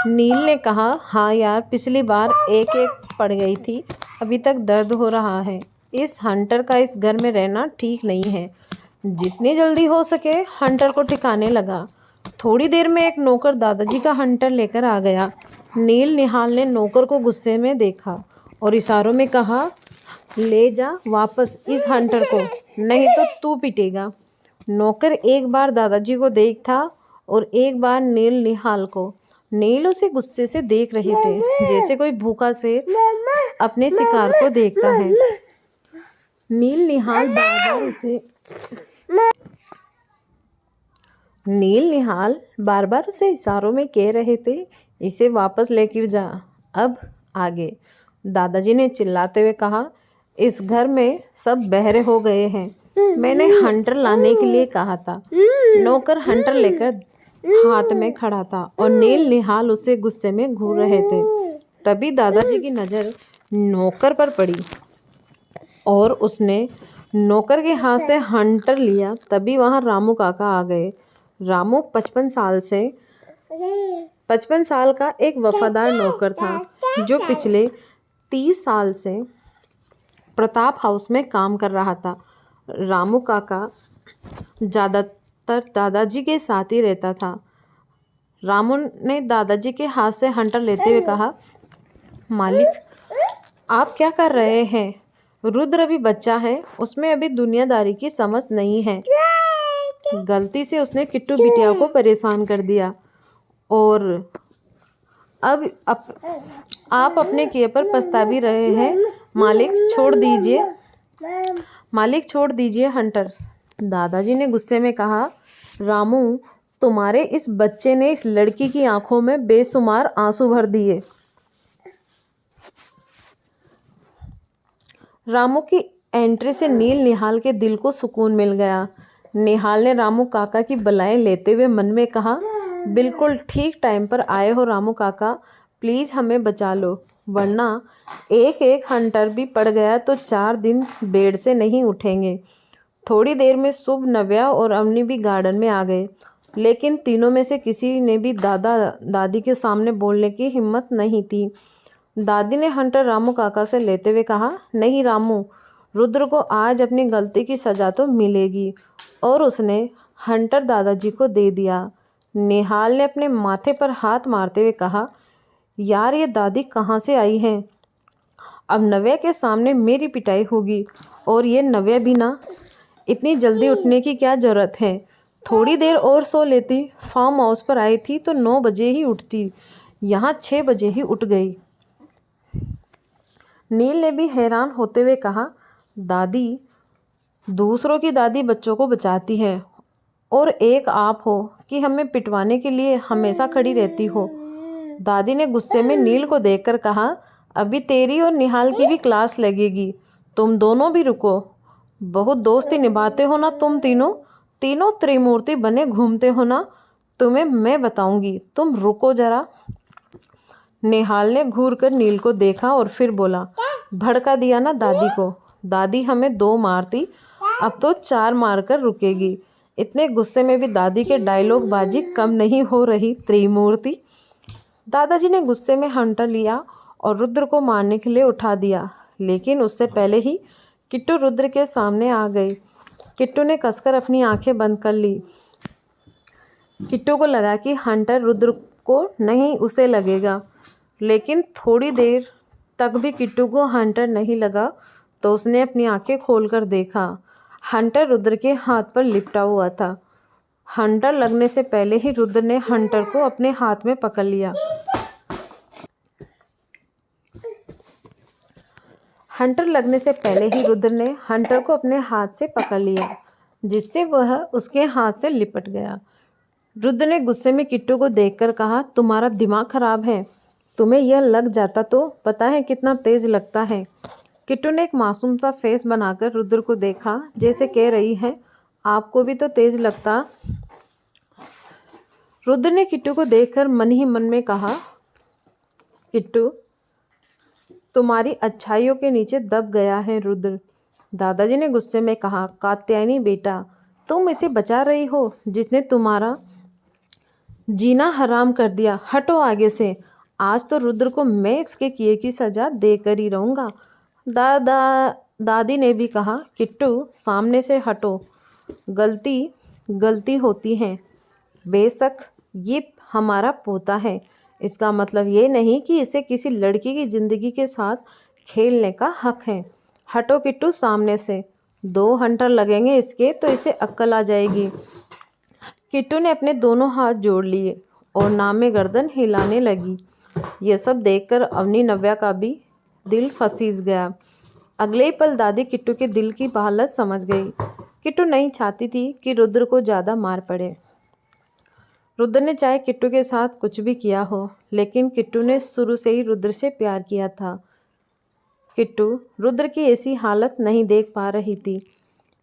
नील ने कहा, हाँ यार, पिछली बार एक एक पड़ गई थी, अभी तक दर्द हो रहा है। इस हंटर का इस घर में रहना ठीक नहीं है। जितनी जल्दी हो सके हंटर को ठिकाने लगा। थोड़ी देर में एक नौकर दादाजी का हंटर लेकर आ गया। नील निहाल ने नौकर को गुस्से में देखा और इशारों में कहा, ले जा वापस इस हंटर को, नहीं तो तू पिटेगा। नौकर एक बार दादाजी को देखता और एक बार नील निहाल को। नील उसे गुस्से से देख रहे थे, जैसे कोई भूखा शेर अपने शिकार को देखता है। नील निहाल बार बार उसे इशारों में कह रहे थे, इसे वापस लेकर जा। अब आगे। दादाजी ने चिल्लाते हुए कहा, इस घर में सब बहरे हो गए हैं। मैंने हंटर लाने के लिए कहा था। नौकर हंटर लेकर हाथ में खड़ा था और नील निहाल उसे गुस्से में घूर रहे थे। तभी दादाजी की नज़र नौकर पर पड़ी और उसने नौकर के हाथ से हंटर लिया। तभी वहाँ रामू काका आ गए। रामू 55 साल का एक वफादार नौकर था, जो पिछले 30 साल से प्रताप हाउस में काम कर रहा था। रामू काका ज़्यादातर दादाजी के साथ ही रहता था। रामू ने दादाजी के हाथ से हंटर लेते हुए कहा, मालिक, आप क्या कर रहे हैं? रुद्र अभी बच्चा है, उसमें अभी दुनियादारी की समझ नहीं है। गलती से उसने किट्टू बिटिया को परेशान कर दिया और अब आप अपने किए पर पछता भी रहे हैं। मालिक छोड़ दीजिए हंटर। दादाजी ने गुस्से में कहा, रामू, तुम्हारे इस बच्चे ने इस लड़की की आंखों में बेशुमार आंसू भर दिए। रामू की एंट्री से नील निहाल के दिल को सुकून मिल गया। निहाल ने रामू काका की बलाएं लेते हुए मन में कहा, बिल्कुल ठीक टाइम पर आए हो रामू काका, प्लीज़ हमें बचा लो, वरना एक हंटर भी पड़ गया तो 4 दिन बेड से नहीं उठेंगे। थोड़ी देर में शुभ, नव्या और अवनी भी गार्डन में आ गए, लेकिन तीनों में से किसी ने भी दादा दादी के सामने बोलने की हिम्मत नहीं थी। दादी ने हंटर रामू काका से लेते हुए कहा, नहीं रामू, रुद्र को आज अपनी गलती की सज़ा तो मिलेगी। और उसने हंटर दादाजी को दे दिया। निहाल ने अपने माथे पर हाथ मारते हुए कहा, यार ये दादी कहाँ से आई हैं? अब नव्या के सामने मेरी पिटाई होगी। और ये नव्या भी ना, इतनी जल्दी उठने की क्या ज़रूरत है? थोड़ी देर और सो लेती। फार्म हाउस पर आई थी तो 9 बजे ही उठती, यहाँ 6 बजे ही उठ गई। नील ने भी हैरान होते हुए कहा, दादी, दूसरों की दादी बच्चों को बचाती है और एक आप हो कि हमें पिटवाने के लिए हमेशा खड़ी रहती हो। दादी ने गुस्से में नील को देखकर कहा, अभी तेरी और निहाल की भी क्लास लगेगी, तुम दोनों भी रुको। बहुत दोस्ती निभाते हो ना तुम तीनों त्रिमूर्ति बने घूमते हो ना, तुम्हें मैं बताऊंगी, तुम रुको जरा। निहाल ने घूरकर नील को देखा और फिर बोला, भड़का दिया ना दादी को। दादी हमें 2 मारती, अब तो 4 मारकर रुकेगी। इतने गुस्से में भी दादी के डायलॉग बाजी कम नहीं हो रही त्रिमूर्ति। दादाजी ने गुस्से में हंटर लिया और रुद्र को मारने के लिए उठा दिया, लेकिन उससे पहले ही किट्टू रुद्र के सामने आ गई। किट्टू ने कसकर अपनी आंखें बंद कर ली। किट्टू को लगा कि हंटर रुद्र को नहीं उसे लगेगा, लेकिन थोड़ी देर तक भी किट्टू को हंटर नहीं लगा तो उसने अपनी आंखें खोलकर देखा। हंटर रुद्र के हाथ पर लिपटा हुआ था। हंटर लगने से पहले ही रुद्र ने हंटर को अपने हाथ में पकड़ लिया। हंटर लगने से पहले ही रुद्र ने हंटर को अपने हाथ से पकड़ लिया, जिससे वह उसके हाथ से लिपट गया। रुद्र ने गुस्से में किट्टू को देखकर कहा, तुम्हारा दिमाग खराब है, तुम्हें यह लग जाता तो पता है कितना तेज लगता है। किट्टू ने एक मासूम सा फेस बनाकर रुद्र को देखा, जैसे कह रही है, आपको भी तो तेज लगता। रुद्र ने किट्टू को देखकर मन ही मन में कहा, किट्टू, तुम्हारी अच्छाइयों के नीचे दब गया है रुद्र। दादाजी ने गुस्से में कहा, कात्यायनी बेटा, तुम इसे बचा रही हो जिसने तुम्हारा जीना हराम कर दिया, हटो आगे से। आज तो रुद्र को मैं इसके किए की सज़ा देकर ही रहूँगा। दादा दादी ने भी कहा, किट्टू सामने से हटो, गलती गलती होती है। बेशक ये हमारा पोता है, इसका मतलब ये नहीं कि इसे किसी लड़की की ज़िंदगी के साथ खेलने का हक है। हटो किट्टू सामने से, 2 हंटर लगेंगे इसके तो इसे अक्ल आ जाएगी। किट्टू ने अपने दोनों हाथ जोड़ लिए और नामे गर्दन हिलाने लगी। ये सब देखकर अवनी नव्या का भी दिल फंसीस गया। अगले ही पल दादी किट्टू के दिल की हालत समझ गई। किट्टू नहीं चाहती थी कि रुद्र को ज़्यादा मार पड़े। रुद्र ने चाहे किट्टू के साथ कुछ भी किया हो, लेकिन किट्टू ने शुरू से ही रुद्र से प्यार किया था। किट्टू रुद्र की ऐसी हालत नहीं देख पा रही थी।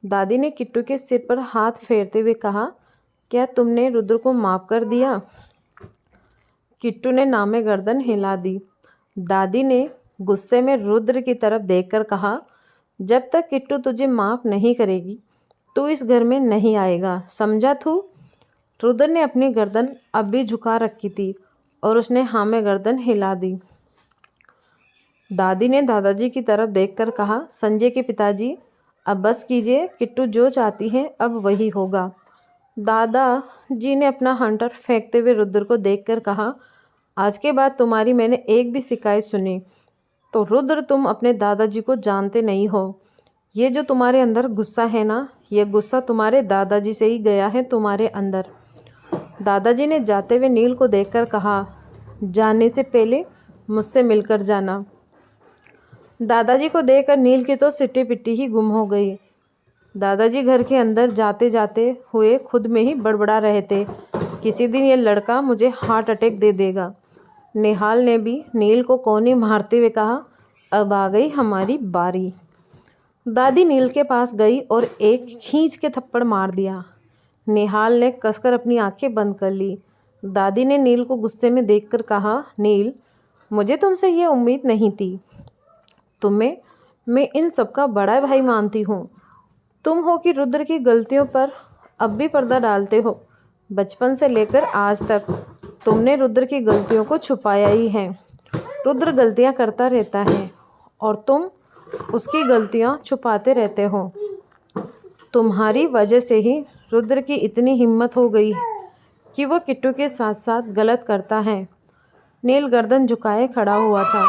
दादी ने किट्टू के सिर पर हाथ फेरते हुए कहा, क्या तुमने रुद्र को माफ़ कर दिया? किट्टू ने नामे गर्दन हिला दी। दादी ने गुस्से में रुद्र की तरफ देखकर कहा, जब तक किट्टू तुझे माफ़ नहीं करेगी तो इस घर में नहीं आएगा, समझा तू? रुद्र ने अपनी गर्दन अब भी झुका रखी थी और उसने हाँ में गर्दन हिला दी। दादी ने दादाजी की तरफ देखकर कहा, संजय के पिताजी अब बस कीजिए, किट्टू जो चाहती हैं अब वही होगा। दादाजी ने अपना हंटर फेंकते हुए रुद्र को देखकर कहा, आज के बाद तुम्हारी मैंने एक भी शिकायत सुनी तो रुद्र तुम अपने दादाजी को जानते नहीं हो। ये जो तुम्हारे अंदर गुस्सा है ना, ये गुस्सा तुम्हारे दादाजी से ही गया है तुम्हारे अंदर। दादाजी ने जाते हुए नील को देखकर कहा, जाने से पहले मुझसे मिलकर जाना। दादाजी को देखकर नील की तो सिट्टी पिट्टी ही गुम हो गई। दादाजी घर के अंदर जाते जाते हुए खुद में ही बड़बड़ा रहे थे, किसी दिन ये लड़का मुझे हार्ट अटैक दे देगा। निहाल ने भी नील को कोनी मारते हुए कहा, अब आ गई हमारी बारी। दादी नील के पास गई और एक खींच के थप्पड़ मार दिया। निहाल ने कसकर अपनी आंखें बंद कर ली। दादी ने नील को गुस्से में देखकर कहा, नील मुझे तुमसे ये उम्मीद नहीं थी। तुम्हें मैं इन सब का बड़ा भाई मानती हूँ। तुम हो कि रुद्र की गलतियों पर अब भी पर्दा डालते हो। बचपन से लेकर आज तक तुमने रुद्र की गलतियों को छुपाया ही है। रुद्र गलतियाँ करता रहता है और तुम उसकी गलतियाँ छुपाते रहते हो। तुम्हारी वजह से ही रुद्र की इतनी हिम्मत हो गई कि वो किट्टू के साथ साथ गलत करता है। नील गर्दन झुकाए खड़ा हुआ था।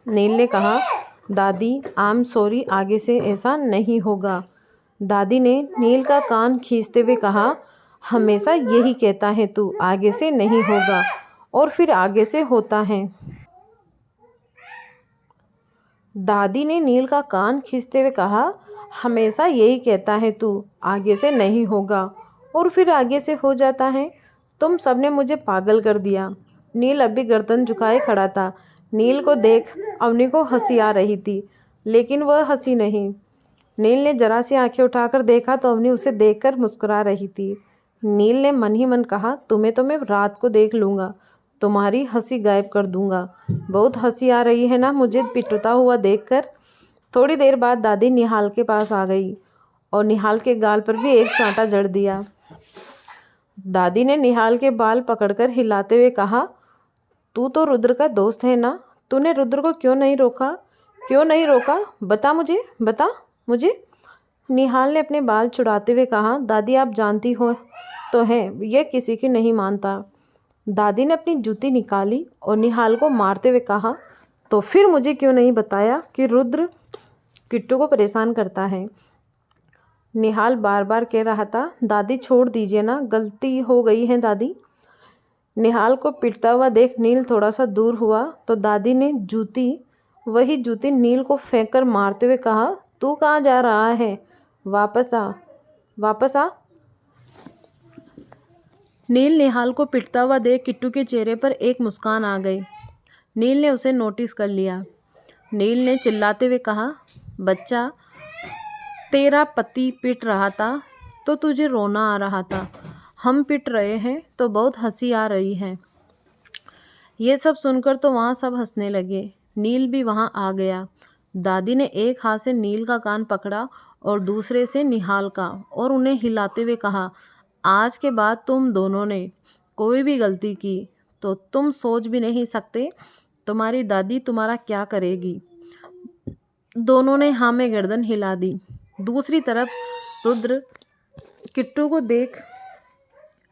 नील ने कहा, दादी आई एम सॉरी, आगे से ऐसा नहीं होगा। दादी ने नील का कान खींचते हुए कहा, हमेशा यही कहता है तू, आगे से नहीं होगा और फिर आगे से होता है। दादी ने नील का कान खींचते हुए कहा, हमेशा यही कहता है तू, आगे से नहीं होगा और फिर आगे से हो जाता है। तुम सबने मुझे पागल कर दिया। नील अभी गर्दन झुकाए खड़ा था। नील को देख अवनी को हंसी आ रही थी, लेकिन वह हंसी नहीं। नील ने जरा सी आंखें उठाकर देखा तो अवनी उसे देखकर मुस्कुरा रही थी। नील ने मन ही मन कहा, तुम्हें तो मैं रात को देख लूँगा, तुम्हारी हंसी गायब कर दूँगा। बहुत हंसी आ रही है ना मुझे पिटता हुआ देखकर। थोड़ी देर बाद दादी निहाल के पास आ गई और निहाल के गाल पर भी एक चांटा जड़ दिया। दादी ने निहाल के बाल पकड़कर हिलाते हुए कहा, तू तो रुद्र का दोस्त है ना, तूने रुद्र को क्यों नहीं रोका? क्यों नहीं रोका? बता मुझे। निहाल ने अपने बाल छुड़ाते हुए कहा, दादी आप जानती हो तो है, यह किसी की नहीं मानता। दादी ने अपनी जूती निकाली और निहाल को मारते हुए कहा, तो फिर मुझे क्यों नहीं बताया कि रुद्र किट्टू को परेशान करता है? निहाल बार बार कह रहा था, दादी छोड़ दीजिए ना, गलती हो गई है दादी। निहाल को पिटता हुआ देख नील थोड़ा सा दूर हुआ तो दादी ने वही जूती नील को फेंककर मारते हुए कहा, तू कहाँ जा रहा है? वापस आ। नील निहाल को पिटता हुआ देख किट्टू के चेहरे पर एक मुस्कान आ गई। नील ने उसे नोटिस कर लिया। नील ने चिल्लाते हुए कहा, बच्चा तेरा पति पिट रहा था तो तुझे रोना आ रहा था, हम पिट रहे हैं तो बहुत हंसी आ रही है। ये सब सुनकर तो वहाँ सब हंसने लगे। नील भी वहाँ आ गया। दादी ने एक हाथ से नील का कान पकड़ा और दूसरे से निहाल का और उन्हें हिलाते हुए कहा, आज के बाद तुम दोनों ने कोई भी गलती की तो तुम सोच भी नहीं सकते तुम्हारी दादी तुम्हारा क्या करेगी। दोनों ने हाँ में गर्दन हिला दी। दूसरी तरफ रुद्र किट्टू को देख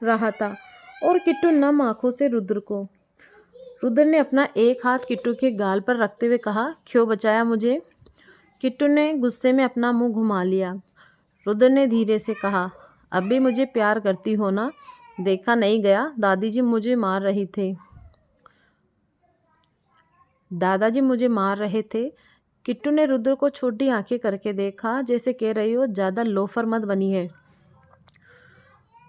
रहा था और किट्टू नम आंखों से रुद्र ने अपना एक हाथ किट्टू के गाल पर रखते हुए कहा, क्यों बचाया मुझे। किट्टू ने गुस्से में अपना मुंह घुमा लिया। रुद्र ने धीरे से कहा, अब भी मुझे प्यार करती हो ना। देखा नहीं गया, दादाजी मुझे मार रहे थे। किट्टू ने रुद्र को छोटी आंखें करके देखा, जैसे कह रही हो ज़्यादा लोफर मत बनी है।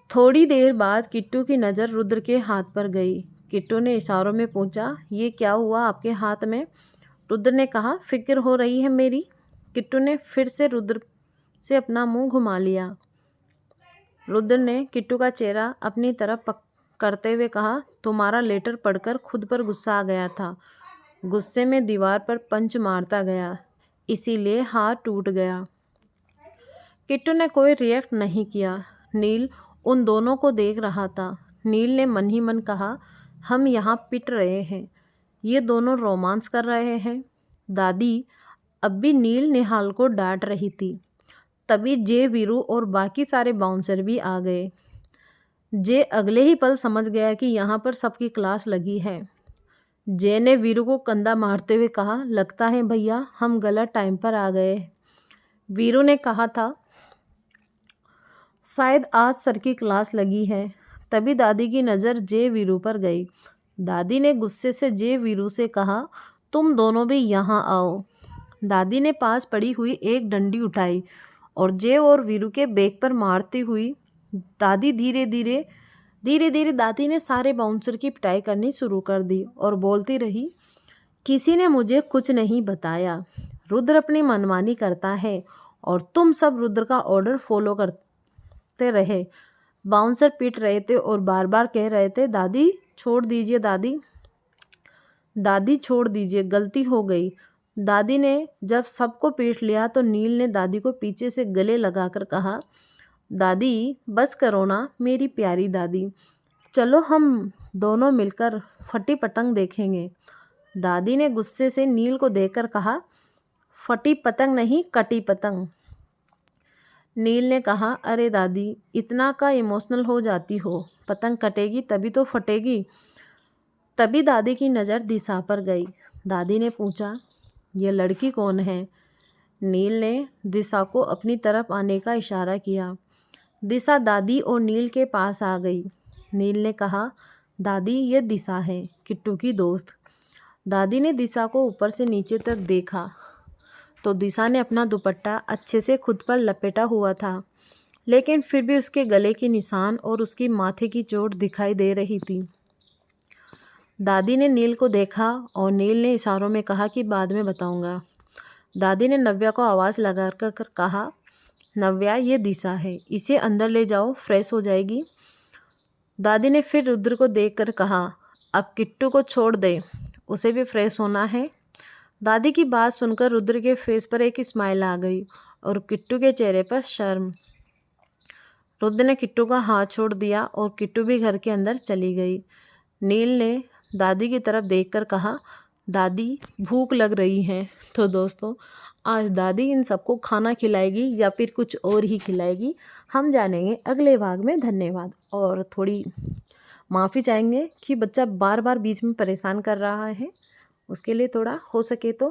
थोड़ी देर बाद किट्टू की नज़र रुद्र के हाथ पर गई। किट्टू ने इशारों में पूछा, ये क्या हुआ आपके हाथ में। रुद्र ने कहा, फिक्र हो रही है मेरी। किट्टू ने फिर से रुद्र से अपना मुंह घुमा लिया। रुद्र ने किट्टू का चेहरा अपनी तरफ करते हुए कहा, तुम्हारा लेटर पढ़कर खुद पर गुस्सा आ गया था। गुस्से में दीवार पर पंच मारता गया, इसीलिए हाथ टूट गया। किट्टू ने कोई रिएक्ट नहीं किया। नील उन दोनों को देख रहा था। नील ने मन ही मन कहा, हम यहाँ पिट रहे हैं, ये दोनों रोमांस कर रहे हैं। दादी अब भी नील निहाल को डांट रही थी। तभी जे, वीरू और बाकी सारे बाउंसर भी आ गए। जे अगले ही पल समझ गया कि यहाँ पर सबकी क्लास लगी है। जे ने वीरू को कंधा मारते हुए कहा, लगता है भैया हम गलत टाइम पर आ गए। वीरू ने कहा था, शायद आज सर की क्लास लगी है। तभी दादी की नज़र जे, वीरू पर गई। दादी ने गुस्से से जे, वीरू से कहा, तुम दोनों भी यहाँ आओ। दादी ने पास पड़ी हुई एक डंडी उठाई और जे और वीरू के बैग पर मारती हुई दादी धीरे धीरे दादी ने सारे बाउंसर की पिटाई करनी शुरू कर दी और बोलती रही, किसी ने मुझे कुछ नहीं बताया। रुद्र अपनी मनमानी करता है और तुम सब रुद्र का ऑर्डर फॉलो करते रहे। बाउंसर पीट रहे थे और बार बार कह रहे थे, दादी छोड़ दीजिए, दादी छोड़ दीजिए, गलती हो गई। दादी ने जब सबको पीट लिया तो नील ने दादी को पीछे से गले लगाकर कहा, दादी बस करो ना मेरी प्यारी दादी, चलो हम दोनों मिलकर फटी पतंग देखेंगे। दादी ने गुस्से से नील को देखकर कहा, फटी पतंग नहीं, कटी पतंग। नील ने कहा, अरे दादी इतना का इमोशनल हो जाती हो, पतंग कटेगी तभी तो फटेगी। तभी दादी की नज़र दिशा पर गई। दादी ने पूछा, ये लड़की कौन है। नील ने दिशा को अपनी तरफ आने का इशारा किया। दिशा दादी और नील के पास आ गई। नील ने कहा, दादी ये दिशा है, किट्टू की दोस्त। दादी ने दिशा को ऊपर से नीचे तक देखा तो दिशा ने अपना दुपट्टा अच्छे से खुद पर लपेटा हुआ था, लेकिन फिर भी उसके गले के निशान और उसकी माथे की चोट दिखाई दे रही थी। दादी ने नील को देखा और नील ने इशारों में कहा कि बाद में बताऊंगा। दादी ने नव्या को आवाज़ लगाकर कहा, नव्या ये दिशा है, इसे अंदर ले जाओ, फ्रेश हो जाएगी। दादी ने फिर रुद्र को देखकर कहा, अब किट्टू को छोड़ दे, उसे भी फ्रेश होना है। दादी की बात सुनकर रुद्र के फेस पर एक स्माइल आ गई और किट्टू के चेहरे पर शर्म। रुद्र ने किट्टू का हाथ छोड़ दिया और किट्टू भी घर के अंदर चली गई। नील ने दादी की तरफ देखकर कहा, दादी भूख लग रही है। तो दोस्तों आज दादी इन सबको खाना खिलाएगी या फिर कुछ और ही खिलाएगी, हम जानेंगे अगले भाग में। धन्यवाद। और थोड़ी माफ़ी चाहेंगे कि बच्चा बार बार बीच में परेशान कर रहा है, उसके लिए थोड़ा हो सके तो